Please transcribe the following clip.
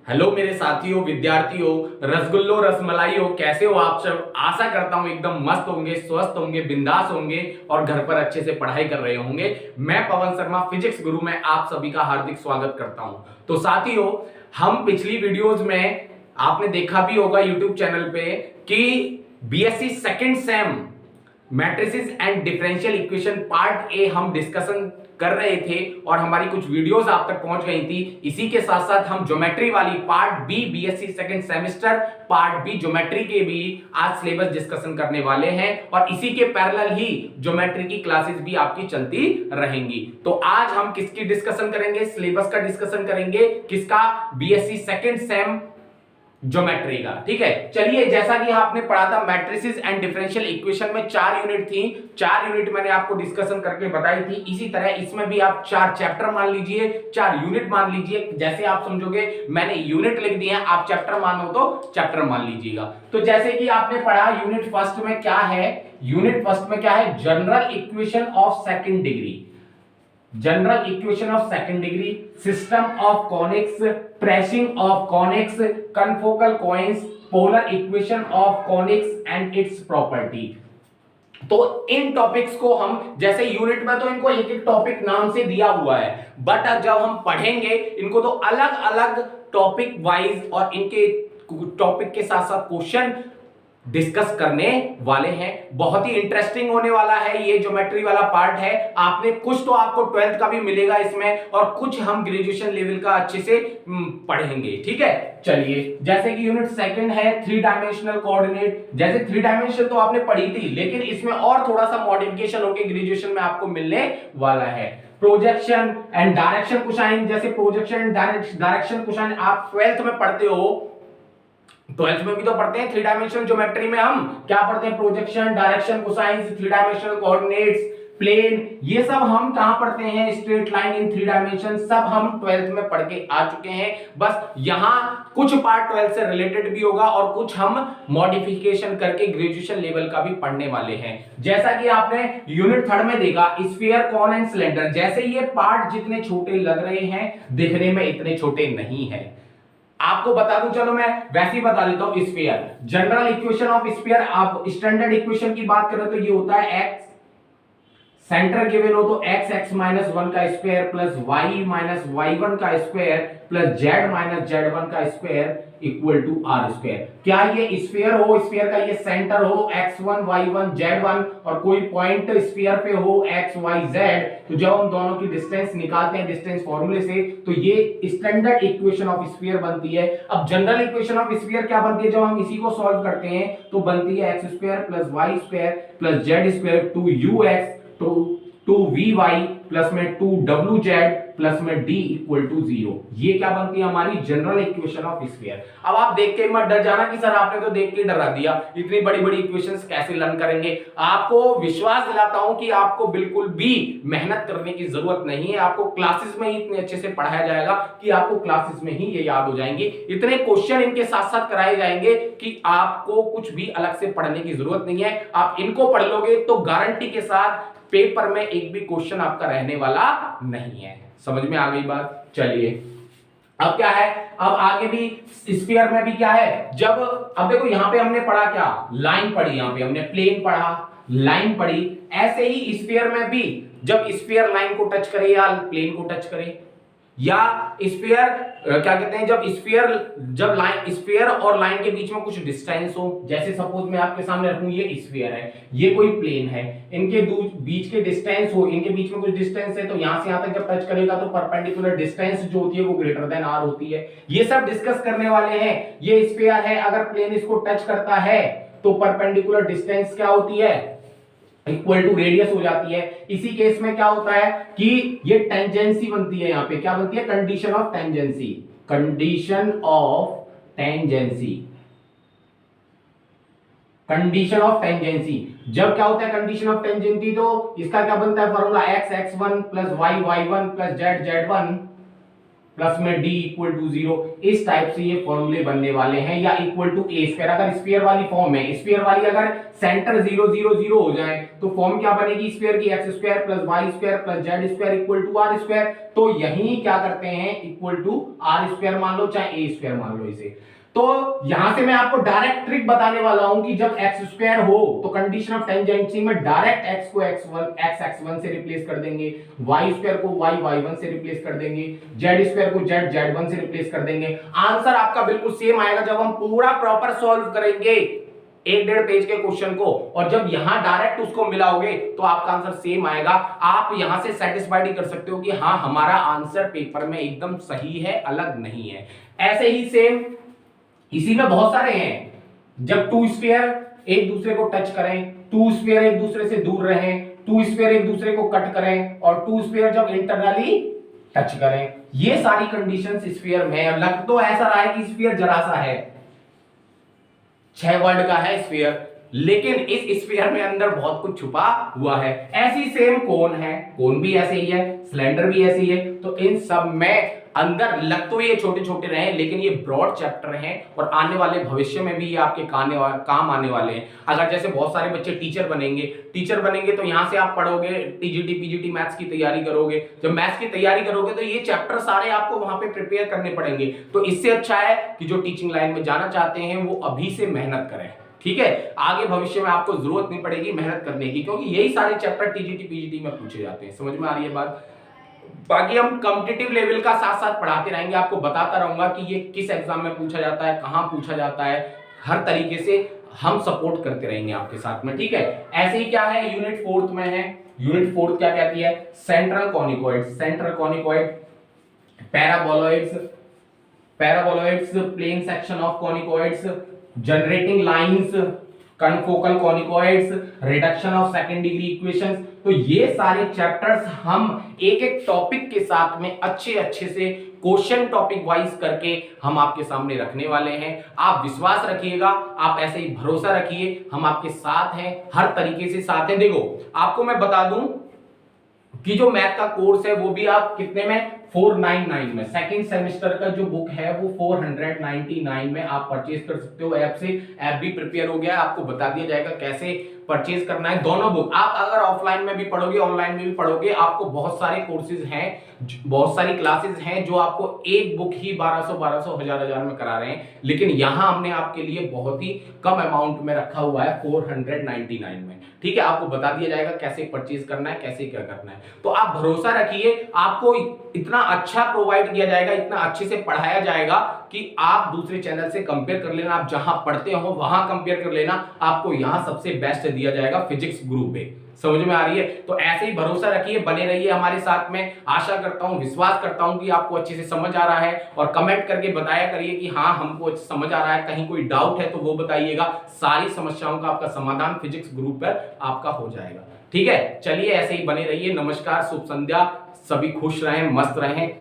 Hello मेरे साथियों, विद्यार्थियों, रसगुल्लो रसमलाइयों, कैसे हो आप सब। आशा करता हूं एकदम मस्त होंगे, स्वस्थ होंगे, बिंदास होंगे और घर पर अच्छे से पढ़ाई कर रहे होंगे। मैं पवन शर्मा, फिजिक्स गुरु में आप सभी का हार्दिक स्वागत करता हूं। तो साथियों, हम पिछली वीडियोज में आपने देखा भी होगा यूट्यूब चैनल पे कि BSc second same matrices and differential equation part A हम डिस्कशन कर रहे थे और हमारी कुछ वीडियोस आप तक पहुंच गई थी। इसी के साथ साथ हम ज्योमेट्री वाली part B, BSc second semester part B geometry के भी आज सिलेबस डिस्कशन करने वाले हैं और इसी के पैरेलल ही ज्योमेट्री की क्लासेस भी आपकी चलती रहेंगी। तो आज हम किसकी डिस्कशन करेंगे? सिलेबस का डिस्कशन करेंगे। किसका? बीएससी सेकंड सेम ज्योमेट्री का। ठीक है, चलिए, जैसा कि आपने पढ़ा था मैट्रिसेस एंड डिफरेंशियल इक्वेशन में 4 यूनिट थी, 4 यूनिट मैंने आपको डिस्कशन करके बताई थी। इसी तरह इसमें भी आप 4 चैप्टर मान लीजिए, 4 यूनिट मान लीजिए, जैसे आप समझोगे। मैंने यूनिट लिख दिए हैं, आप चैप्टर मानो तो चैप्टर मान लीजिएगा। तो जैसे कि आपने पढ़ा यूनिट फर्स्ट में क्या है, यूनिट फर्स्ट में क्या है? General equation of second degree, general equation of second degree, system of conics, tracing of conics, confocal coins, polar equation of conics and it's property. तो इन टॉपिक्स को हम, जैसे यूनिट में तो इनको एक एक टॉपिक नाम से दिया हुआ है, बट जब हम पढ़ेंगे इनको तो अलग अलग टॉपिक वाइज और इनके टॉपिक के साथ साथ क्वेश्चन डिस्कस करने वाले हैं। बहुत ही इंटरेस्टिंग होने वाला है ये ज्योमेट्री वाला पार्ट है। आपने कुछ तो आपको 12th का भी मिलेगा इसमें और कुछ हम ग्रेजुएशन लेवल का अच्छे से पढ़ेंगे। ठीक है, चलिए, जैसे कि यूनिट सेकंड है 3 डायमेंशनल कोऑर्डिनेट। जैसे 3 डायमेंशन तो आपने पढ़ी थी, लेकिन इसमें और थोड़ा सा मॉडिफिकेशन होकर ग्रेजुएशन में आपको मिलने वाला है। प्रोजेक्शन एंड डायरेक्शन कोसाइन, जैसे प्रोजेक्शन एंड डायरेक्शन कोसाइन आप 12th में पढ़ते हो, 12th में भी तो पढ़ते हैं। 3 डायमेंशनल ज्योमेट्री में हम क्या पढ़ते हैं? Projection, direction, cosines, 3 dimensional coordinates, plane, ये सब हम कहां पढ़ते हैं? स्ट्रेट लाइन इन 3 डायमेंशन, सब हम 12th में पढ़ के आ चुके हैं। बस यहां कुछ पार्ट 12th से रिलेटेड भी होगा और कुछ हम मॉडिफिकेशन करके ग्रेजुएशन लेवल का भी पढ़ने वाले हैं। जैसा कि आपने यूनिट 3 में देखा, स्फीयर, कोन एंड सिलेंडर, जैसे ये पार्ट जितने छोटे लग रहे हैं, दिखने में इतने छोटे नहीं है। आपको बता दूं, चलो मैं वैसे ही बता देता हूं। Sphere, general equation of sphere, आप स्टैंडर्ड इक्वेशन की बात करें तो ये होता है एक्स, सेंटर गिवन हो तो एक्स एक्स माइनस 1 का square plus Y minus y1 का square plus Z minus z1 का square equal to R square. क्या ये स्फीयर हो, स्फीयर का ये सेंटर हो x1 y1 z1 और कोई पॉइंट स्फीयर पे हो x y z, तो जब हम दोनों की डिस्टेंस निकालते हैं डिस्टेंस फॉर्मूले से, तो ये स्टैंडर्ड इक्वेशन ऑफ स्फीयर बनती है। अब जनरल इक्वेशन ऑफ स्फीयर क्या बनती है? जब हम इसी को सॉल्व करते हैं तो बनती है x square plus y square plus z square 2ux तो 2vy प्लस में 2wz प्लस में d इक्वल टू 0। ये क्या बनती है? हमारी जनरल इक्वेशन ऑफ स्फीयर। अब आप देख के मत डर जाना कि सर आपने तो देख के डरा दिया, इतनी बड़ी बड़ी इक्वेशंस कैसे लर्न करेंगे। आपको विश्वास दिलाता हूं कि आपको बिल्कुल भी मेहनत करने की जरूरत नहीं है। आपको क्लासेस में ही इतने अच्छे से पढ़ाया जाएगा कि आपको क्लासेस में ही ये याद हो जाएंगे। इतने क्वेश्चन इनके साथ साथ कराए जाएंगे कि आपको कुछ भी अलग से पढ़ने की जरूरत नहीं है। आप इनको पढ़ लोगे तो गारंटी के साथ पेपर में एक भी क्वेश्चन आपका रहने वाला नहीं है। समझ में आ गई बात? चलिए, अब क्या है, अब आगे भी स्फीयर में भी क्या है, जब अब देखो यहां पे हमने पढ़ा क्या? लाइन पढ़ी, यहां पे हमने प्लेन पढ़ा, लाइन पढ़ी। ऐसे ही स्फीयर में भी जब स्फीयर लाइन को टच करे या प्लेन को टच करे, या स्फीयर क्या कहते हैं, जब लाइन स्फीयर और लाइन के बीच में कुछ डिस्टेंस हो, जैसे सपोज मैं आपके सामने रखूं, ये स्फीयर है, ये कोई प्लेन है, इनके बीच के डिस्टेंस हो, इनके बीच में कुछ डिस्टेंस है, तो यहां से यहां तक जब टच करेगा तो परपेंडिकुलर डिस्टेंस जो होती है वो ग्रेटर देन आर होती है। ये सब डिस्कस करने वाले हैं। ये स्फीयर है, अगर प्लेन इसको टच करता है तो परपेंडिकुलर डिस्टेंस क्या होती है? इक्वल टू रेडियस हो जाती है। इसी केस में क्या होता है कि ये टेंजेंसी बनती है। यहां पे क्या बनती है? Condition of tangency, condition of tangency, condition of tangency. जब क्या होता है कंडीशन ऑफ टेंजेंसी, तो इसका क्या बनता है formula? x x1 plus y y1 plus z z1 plus में d इक्वल टू 0, इस टाइप से ये फॉर्मूले बनने वाले हैं, या इक्वल टू a स्क्वायर। अगर स्फीयर वाली फॉर्म है, स्फीयर वाली अगर सेंटर 0 0 0 हो जाए तो फॉर्म क्या बनेगी स्फीयर की, x square plus y square plus z square equal to r square. तो यही क्या करते हैं, इक्वल टू r स्क्वायर मान लो चाहे a स्क्वायर मान लो इसे। तो यहां से मैं आपको डायरेक्ट ट्रिक बताने वाला हूं कि जब x स्क्वायर हो तो कंडीशन ऑफ टेंजेंसी में डायरेक्ट x को x1 से रिप्लेस कर देंगे, y स्क्वायर को y1 से रिप्लेस कर देंगे, z स्क्वायर को z1 से रिप्लेस कर देंगे। आंसर आपका बिल्कुल सेम आएगा जब हम पूरा प्रॉपर सॉल्व करेंगे 1.5 पेज के क्वेश्चन को, और जब यहां डायरेक्ट उसको मिलाओगे तो आपका आंसर सेम आएगा। आप यहां से सेटिस्फाइड कर सकते हो कि हाँ हमारा आंसर पेपर में एकदम सही है, अलग नहीं है। ऐसे ही सेम इसी में बहुत सारे हैं, जब टू स्फीयर एक दूसरे को टच करें, टू स्फीयर एक दूसरे से दूर रहें, टू स्फीयर एक दूसरे को कट करें, और टू स्फीयर जब इंटरनली टच करें, ये सारी कंडीशंस स्फीयर में। लग तो ऐसा रहा है कि स्फीयर जरा सा है, 6 वर्ड का है स्फीयर, लेकिन इस स्फीयर में अंदर बहुत कुछ छुपा हुआ है। ऐसी सेम कोन है, कोन भी ऐसे ही है, सिलेंडर भी ऐसे ही है। तो इन सब में अंदर लग तो ये छोटे छोटे रहे, लेकिन ये ब्रॉड चैप्टर हैं और आने वाले भविष्य में भी ये आपके काम आने वाले हैं। अगर जैसे बहुत सारे बच्चे टीचर बनेंगे तो यहां से आप पढ़ोगे, टीजीटी पीजीटी मैथ्स की तैयारी करोगे। जब मैथ्स की तैयारी करोगे तो ये चैप्टर सारे आपको वहां पे प्रिपेयर करने पड़ेंगे। तो इससे अच्छा है कि जो टीचिंग लाइन में जाना चाहते हैं वो अभी से मेहनत करें, ठीक है। आगे भविष्य में आपको जरूरत नहीं पड़ेगी मेहनत करने की, क्योंकि यही सारे चैप्टर टीजीटी पीजीटी में पूछे जाते हैं। समझ में आ रही है बात। बाकी हम कॉम्पिटिटिव लेवल का साथ साथ पढ़ाते रहेंगे, आपको बताता रहूंगा कि ये किस एग्जाम में पूछा जाता है, कहां पूछा जाता है, हर तरीके से हम सपोर्ट करते रहेंगे आपके साथ में, ठीक है। ऐसे ही क्या है, यूनिट 4 में है, यूनिट 4 क्या कहती है, central conicoid, paraboloids, plane section of conicoids, generating lines, confocal conicoids, reduction of second degree equations. तो ये सारे चैप्टर्स हम एक एक टॉपिक के साथ में अच्छे से क्वेश्चन टॉपिक वाइज करके हम आपके सामने रखने वाले हैं। आप विश्वास रखिएगा, आप ऐसे ही भरोसा रखिए, हम आपके साथ हैं, हर तरीके से साथ हैं। देखो आपको मैं बता दूं कि जो मैथ का कोर्स है वो भी आप कितने में, 499 में, सेकंड सेमेस्टर का जो बुक है वो 499 में आप परचेज कर सकते हो ऐप से। ऐप भी प्रिपेयर हो गया है, आपको बता दिया जाएगा कैसे परचेज करना है। दोनों बुक आप अगर ऑफलाइन में भी पढ़ोगे ऑनलाइन में भी पढ़ोगे, आपको बहुत सारे कोर्सेज हैं, बहुत सारी क्लासेस हैं जो आपको एक बुक ही 1200 हजार में करा रहे हैं, लेकिन यहां हमने आपके लिए बहुत ही कम अमाउंट में रखा हुआ है 499 में, ठीक है। आपको बता दिया जाएगा कैसे परचेज करना है, कैसे क्या करना है। तो आप भरोसा रखिए, आपको इतना अच्छा प्रोवाइड किया जाएगा, इतना अच्छे से पढ़ाया जाएगा कि आप दूसरे चैनल से कंपेयर कर लेना, आप जहां पढ़ते हो वहां कंपेयर कर लेना, आपको यहां सबसे बेस्ट दिया जाएगा फिजिक्स ग्रुप पे। समझ में आ रही है। तो ऐसे ही भरोसा रखिए, बने रहिए हमारे साथ में। आशा करता हूं, विश्वास करता हूं कि आपको अच्छे से समझ आ रहा है, और कमेंट करके बताया करिए कि हाँ हमको समझ आ रहा है। कहीं कोई डाउट है तो वो बताइएगा, सारी समस्याओं का आपका समाधान फिजिक्स ग्रुप पर आपका हो जाएगा, ठीक है। चलिए ऐसे ही बने रहिए। नमस्कार, शुभ संध्या, सभी खुश रहें, मस्त रहें।